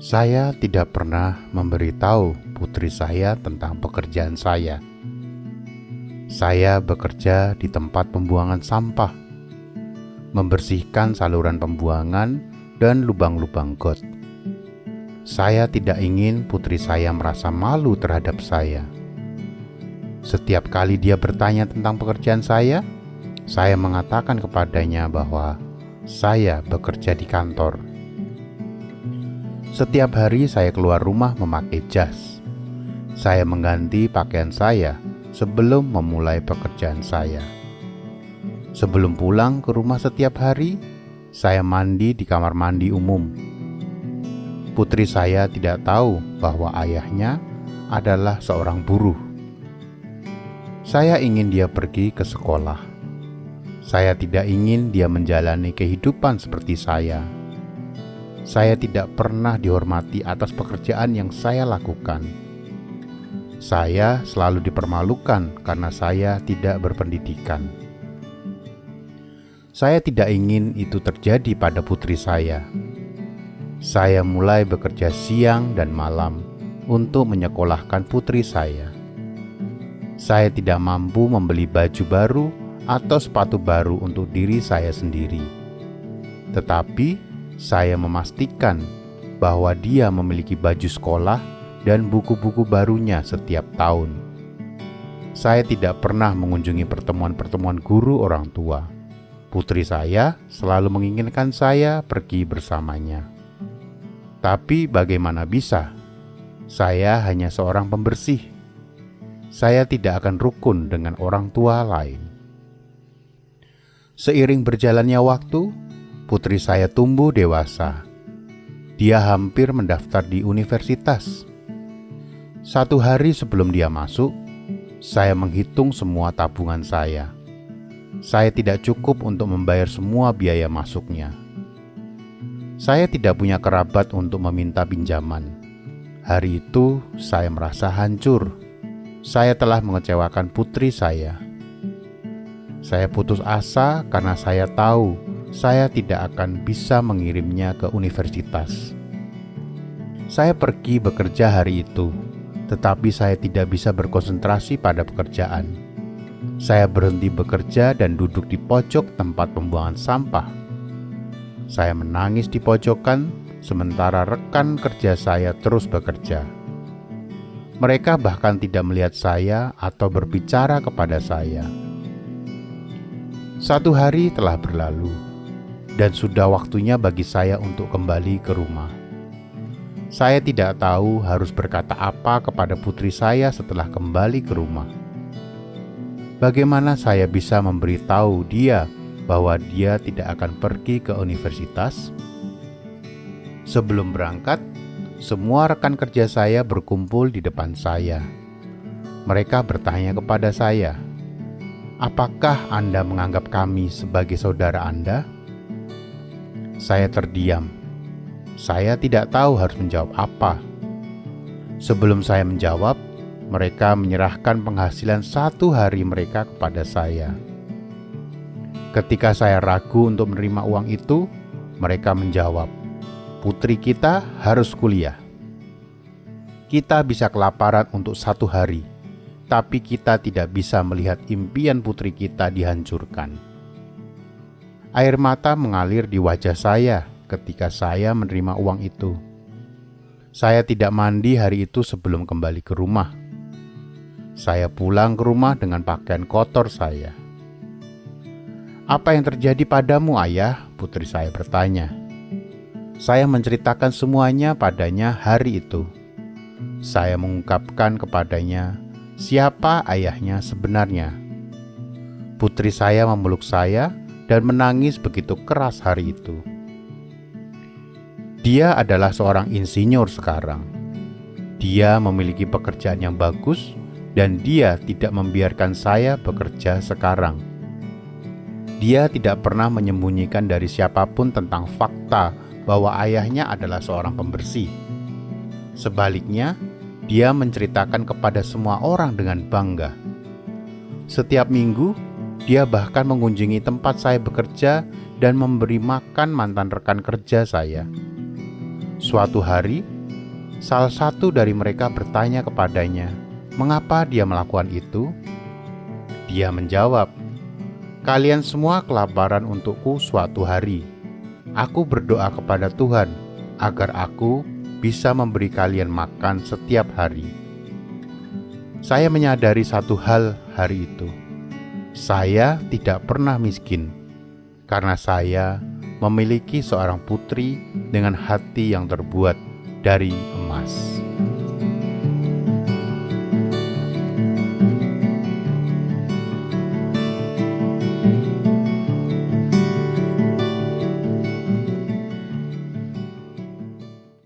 Saya tidak pernah memberitahu putri saya tentang pekerjaan saya. Saya bekerja di tempat pembuangan sampah, membersihkan saluran pembuangan dan lubang-lubang got. Saya tidak ingin putri saya merasa malu terhadap saya. Setiap kali dia bertanya tentang pekerjaan saya mengatakan kepadanya bahwa saya bekerja di kantor. Setiap hari saya keluar rumah memakai jas. Saya mengganti pakaian saya sebelum memulai pekerjaan saya. Sebelum pulang ke rumah setiap hari, saya mandi di kamar mandi umum. Putri saya tidak tahu bahwa ayahnya adalah seorang buruh. Saya ingin dia pergi ke sekolah. Saya tidak ingin dia menjalani kehidupan seperti saya. Saya tidak pernah dihormati atas pekerjaan yang saya lakukan. Saya selalu dipermalukan karena saya tidak berpendidikan. Saya tidak ingin itu terjadi pada putri saya. Saya mulai bekerja siang dan malam untuk menyekolahkan putri saya. Saya tidak mampu membeli baju baru atau sepatu baru untuk diri saya sendiri. Tetapi saya memastikan bahwa dia memiliki baju sekolah dan buku-buku barunya setiap tahun. Saya tidak pernah mengunjungi pertemuan-pertemuan guru orang tua. Putri saya selalu menginginkan saya pergi bersamanya. Tapi bagaimana bisa? Saya hanya seorang pembersih. Saya tidak akan rukun dengan orang tua lain. Seiring berjalannya waktu, putri saya tumbuh dewasa. Dia hampir mendaftar di universitas. Satu hari sebelum dia masuk, saya menghitung semua tabungan saya. Saya tidak cukup untuk membayar semua biaya masuknya. Saya tidak punya kerabat untuk meminta pinjaman. Hari itu saya merasa hancur. Saya telah mengecewakan putri saya. Saya putus asa karena saya tahu saya tidak akan bisa mengirimnya ke universitas. Saya pergi bekerja hari itu, tetapi saya tidak bisa berkonsentrasi pada pekerjaan. Saya berhenti bekerja dan duduk di pojok tempat pembuangan sampah. Saya menangis di pojokan, sementara rekan kerja saya terus bekerja. Mereka bahkan tidak melihat saya atau berbicara kepada saya. Satu hari telah berlalu, dan sudah waktunya bagi saya untuk kembali ke rumah. Saya tidak tahu harus berkata apa kepada putri saya setelah kembali ke rumah. Bagaimana saya bisa memberitahu dia bahwa dia tidak akan pergi ke universitas? Sebelum berangkat, semua rekan kerja saya berkumpul di depan saya. Mereka bertanya kepada saya, "Apakah Anda menganggap kami sebagai saudara Anda?" Saya terdiam. Saya tidak tahu harus menjawab apa. Sebelum saya menjawab, mereka menyerahkan penghasilan satu hari mereka kepada saya. Ketika saya ragu untuk menerima uang itu, mereka menjawab, "Putri kita harus kuliah. Kita bisa kelaparan untuk satu hari, tapi kita tidak bisa melihat impian putri kita dihancurkan." Air mata mengalir di wajah saya ketika saya menerima uang itu. Saya tidak mandi hari itu sebelum kembali ke rumah. Saya pulang ke rumah dengan pakaian kotor saya. "Apa yang terjadi padamu, Ayah?" putri saya bertanya. Saya menceritakan semuanya padanya hari itu. Saya mengungkapkan kepadanya siapa ayahnya sebenarnya. Putri saya memeluk saya dan menangis begitu keras hari itu. Dia adalah seorang insinyur sekarang. Dia memiliki pekerjaan yang bagus dan dia tidak membiarkan saya bekerja sekarang. Dia tidak pernah menyembunyikan dari siapapun tentang fakta bahwa ayahnya adalah seorang pembersih. Sebaliknya, Dia menceritakan kepada semua orang dengan bangga. Setiap minggu, dia bahkan mengunjungi tempat saya bekerja dan memberi makan mantan rekan kerja saya. Suatu hari, salah satu dari mereka bertanya kepadanya, mengapa dia melakukan itu? Dia menjawab, "Kalian semua kelaparan untukku suatu hari. Aku berdoa kepada Tuhan agar aku bisa memberi kalian makan setiap hari." Saya menyadari satu hal hari itu. Saya tidak pernah miskin karena saya memiliki seorang putri dengan hati yang terbuat dari emas.